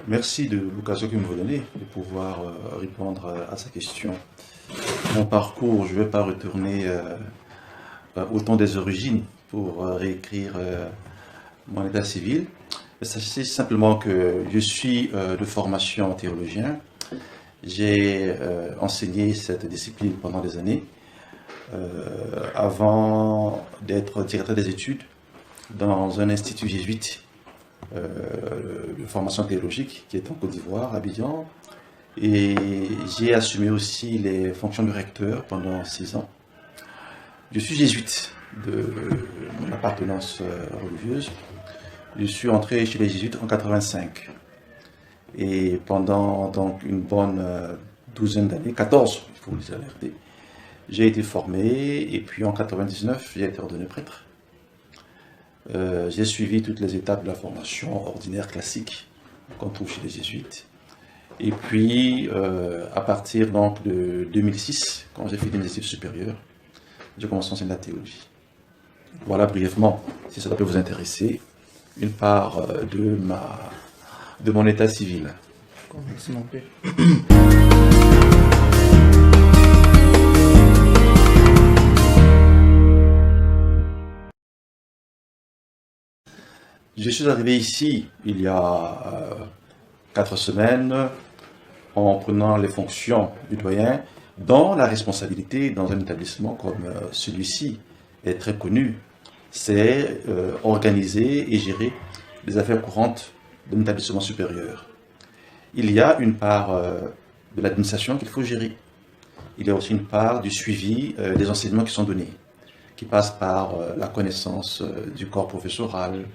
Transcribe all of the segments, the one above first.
Merci de l'occasion que vous me donnez de pouvoir répondre à sa question. Mon parcours, je ne vais pas retourner au temps des origines pour réécrire mon état civil. Sachez simplement que je suis de formation théologien. J'ai enseigné cette discipline pendant des années avant d'être directeur des études dans un institut jésuite de formation théologique qui est en Côte d'Ivoire, à Abidjan. Et j'ai assumé aussi les fonctions de recteur pendant 6 ans. Je suis jésuite de mon appartenance religieuse. Je suis entré chez les jésuites en 85. Et pendant donc une bonne douzaine d'années, 14, il faut les alerter, j'ai été formé. Et puis en 99, j'ai été ordonné prêtre. J'ai suivi toutes les étapes de la formation ordinaire classique qu'on trouve chez les jésuites. Et puis, à partir donc de 2006, quand j'ai fini mes études supérieures, j'ai commencé à enseigner la théologie. Voilà brièvement, si ça peut vous intéresser, une part de mon état civil. Merci mon père. Je suis arrivé ici il y a 4 semaines en prenant les fonctions du doyen dans la responsabilité dans un établissement comme celui-ci est très connu. C'est organiser et gérer les affaires courantes d'un établissement supérieur. Il y a une part de l'administration qu'il faut gérer. Il y a aussi une part du suivi des enseignements qui sont donnés, qui passe par la connaissance du corps professoral,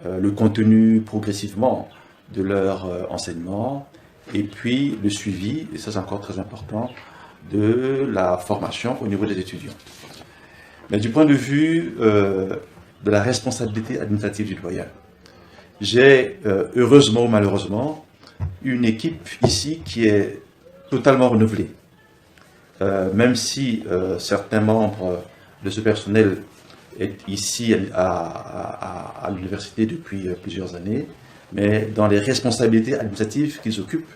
le contenu progressivement de leur enseignement, et puis le suivi, et ça c'est encore très important, de la formation au niveau des étudiants. Mais du point de vue de la responsabilité administrative du doyen, j'ai heureusement ou malheureusement une équipe ici qui est totalement renouvelée. Même si certains membres de ce personnel est ici à l'université depuis plusieurs années, mais dans les responsabilités administratives qu'ils occupent,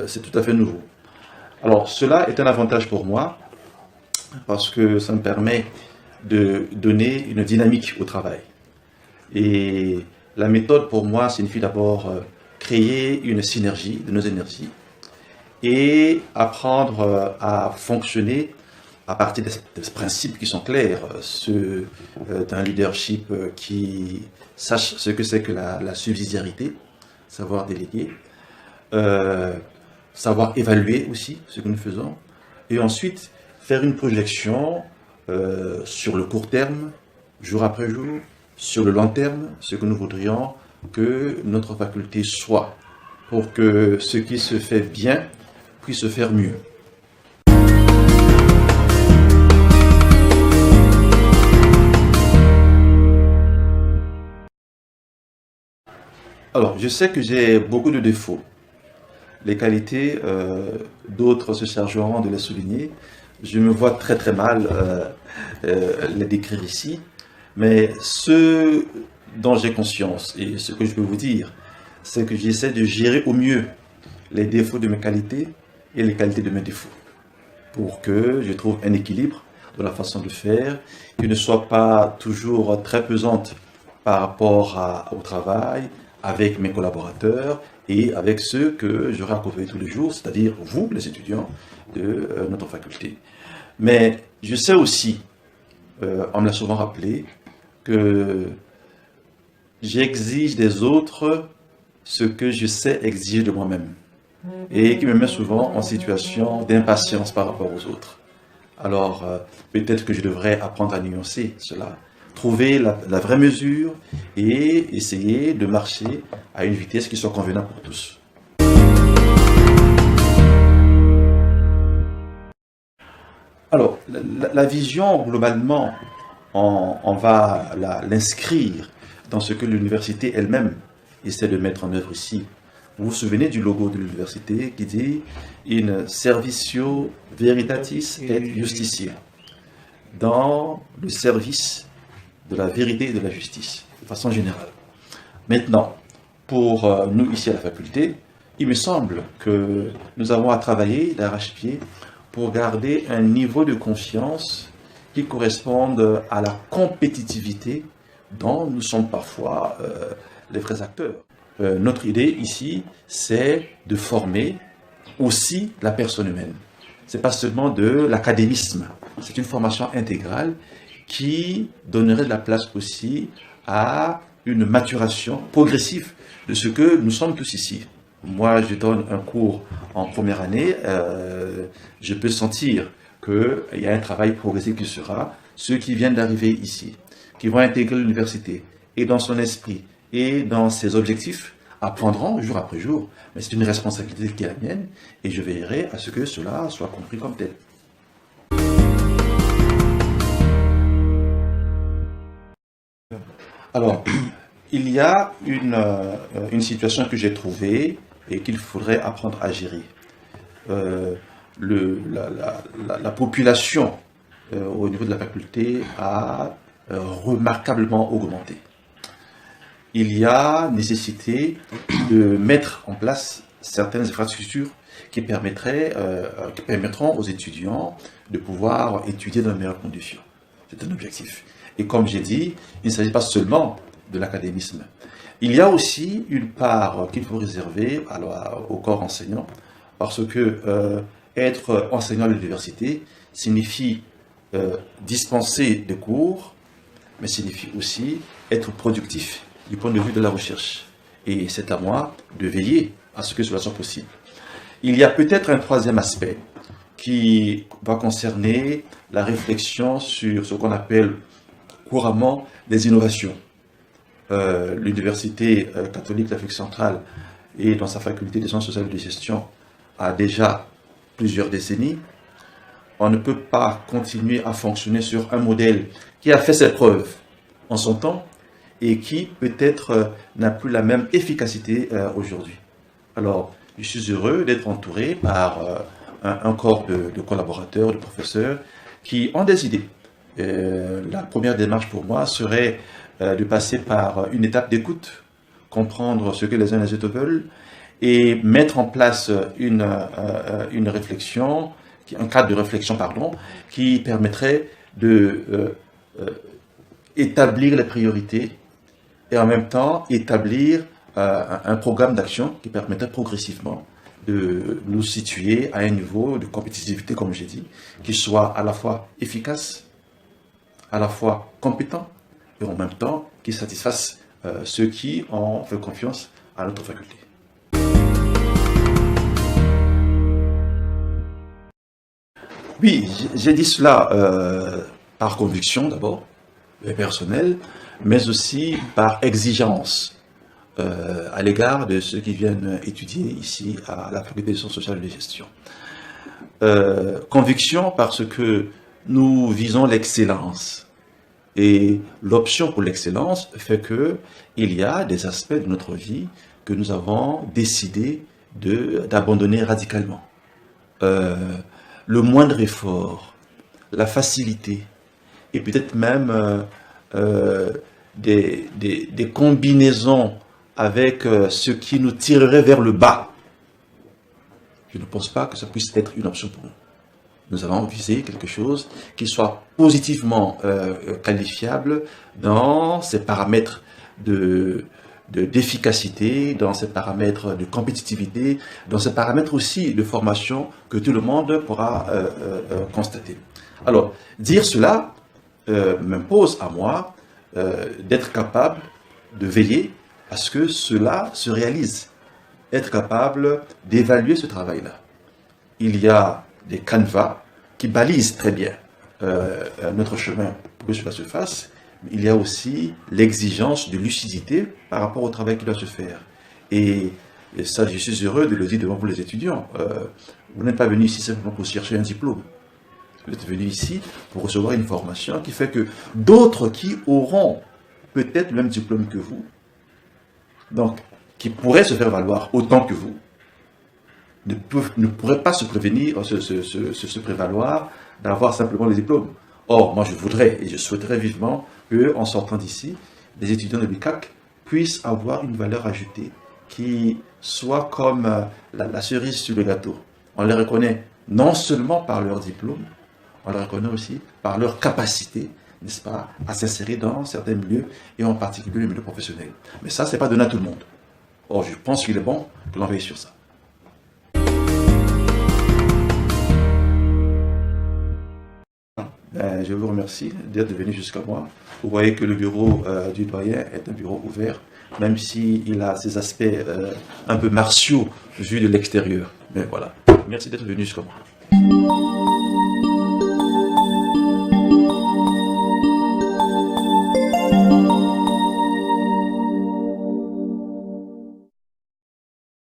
c'est tout à fait nouveau. Alors cela est un avantage pour moi, parce que ça me permet de donner une dynamique au travail. Et la méthode pour moi signifie d'abord créer une synergie de nos énergies et apprendre à fonctionner à partir des principes qui sont clairs, ceux d'un leadership qui sache ce que c'est que la subsidiarité, savoir déléguer, savoir évaluer aussi ce que nous faisons, et ensuite faire une projection sur le court terme, jour après jour, sur le long terme, ce que nous voudrions que notre faculté soit, pour que ce qui se fait bien puisse se faire mieux. Alors, je sais que j'ai beaucoup de défauts. Les qualités, d'autres se chargeront de les souligner. Je me vois très très mal les décrire ici. Mais ce dont j'ai conscience et ce que je peux vous dire, c'est que j'essaie de gérer au mieux les défauts de mes qualités et les qualités de mes défauts, pour que je trouve un équilibre dans la façon de faire, qui ne soit pas toujours très pesante par rapport au travail, avec mes collaborateurs et avec ceux que j'aurai à côtoyer tous les jours, c'est-à-dire vous, les étudiants de notre faculté. Mais je sais aussi, on me l'a souvent rappelé, que j'exige des autres ce que je sais exiger de moi-même, et qui me met souvent en situation d'impatience par rapport aux autres. Alors, peut-être que je devrais apprendre à nuancer cela, trouver la vraie mesure et essayer de marcher à une vitesse qui soit convenable pour tous. Alors, la vision, globalement, on va l'inscrire dans ce que l'université elle-même essaie de mettre en œuvre ici. Vous vous souvenez du logo de l'université qui dit « In servitio veritatis et justitia », dans le service de la vérité et de la justice, de façon générale. Maintenant, pour nous ici à la faculté, il me semble que nous avons à travailler d'arrache-pied pour garder un niveau de confiance qui corresponde à la compétitivité dont nous sommes parfois les vrais acteurs. Notre idée ici, c'est de former aussi la personne humaine. Ce n'est pas seulement de l'académisme, c'est une formation intégrale qui donnerait de la place aussi à une maturation progressive de ce que nous sommes tous ici. Moi, je donne un cours en première année, je peux sentir qu'il y a un travail progressif qui sera. Ceux qui viennent d'arriver ici, qui vont intégrer l'université, et dans son esprit, et dans ses objectifs, apprendront jour après jour. Mais c'est une responsabilité qui est la mienne, et je veillerai à ce que cela soit compris comme tel. Alors, il y a une situation que j'ai trouvée et qu'il faudrait apprendre à gérer. La population au niveau de la faculté a remarquablement augmenté. Il y a nécessité de mettre en place certaines infrastructures qui permettront aux étudiants de pouvoir étudier dans de meilleures conditions. C'est un objectif. Et comme j'ai dit, il ne s'agit pas seulement de l'académisme. Il y a aussi une part qu'il faut réserver au corps enseignant, parce que être enseignant à l'université signifie dispenser des cours, mais signifie aussi être productif du point de vue de la recherche. Et c'est à moi de veiller à ce que cela soit possible. Il y a peut-être un troisième aspect qui va concerner la réflexion sur ce qu'on appelle couramment des innovations. L'Université catholique d'Afrique centrale et dans sa faculté des sciences sociales et de gestion a déjà plusieurs décennies. On ne peut pas continuer à fonctionner sur un modèle qui a fait ses preuves en son temps et qui peut-être n'a plus la même efficacité aujourd'hui. Alors, je suis heureux d'être entouré par un corps de collaborateurs, de professeurs qui ont des idées. La première démarche pour moi serait de passer par une étape d'écoute, comprendre ce que les uns et les autres veulent et mettre en place une réflexion, un cadre de réflexion, qui permettrait de établir les priorités et en même temps établir un programme d'action qui permettrait progressivement de nous situer à un niveau de compétitivité, comme j'ai dit, qui soit à la fois efficace, à la fois compétent et en même temps qui satisfasse ceux qui ont fait confiance à notre faculté. Oui, j'ai dit cela par conviction d'abord, personnelle, mais aussi par exigence à l'égard de ceux qui viennent étudier ici à la faculté des sciences sociales et de gestion. Conviction parce que nous visons l'excellence. Et l'option pour l'excellence fait qu'il y a des aspects de notre vie que nous avons décidé d'abandonner radicalement. Le moindre effort, la facilité, et peut-être même des combinaisons avec ce qui nous tirerait vers le bas. Je ne pense pas que ça puisse être une option pour nous. Nous avons visé quelque chose qui soit positivement qualifiable dans ses paramètres d'efficacité, dans ses paramètres de compétitivité, dans ses paramètres aussi de formation que tout le monde pourra constater. Alors, dire cela m'impose à moi d'être capable de veiller à ce que cela se réalise, être capable d'évaluer ce travail-là. Il y a des canevas qui balisent très bien notre chemin pour que cela se fasse. Il y a aussi l'exigence de lucidité par rapport au travail qui doit se faire. Et ça, je suis heureux de le dire devant vous les étudiants. Vous n'êtes pas venus ici simplement pour chercher un diplôme. Vous êtes venus ici pour recevoir une formation qui fait que d'autres qui auront peut-être le même diplôme que vous, donc qui pourraient se faire valoir autant que vous, ne pourraient pas se prévaloir d'avoir simplement le diplôme. Or, moi je voudrais et je souhaiterais vivement qu'en sortant d'ici, les étudiants de l'UCAC puissent avoir une valeur ajoutée qui soient comme la cerise sur le gâteau. On les reconnaît non seulement par leur diplôme, on les reconnaît aussi par leur capacité, n'est-ce pas, à s'insérer dans certains milieux, et en particulier les milieux professionnels. Mais ça, c'est pas donné à tout le monde. Or, je pense qu'il est bon que l'on veille sur ça. Je vous remercie d'être venu jusqu'à moi. Vous voyez que le bureau du doyen est un bureau ouvert, même s'il a ses aspects un peu martiaux vus de l'extérieur. Mais voilà, merci d'être venu jusqu'à moi.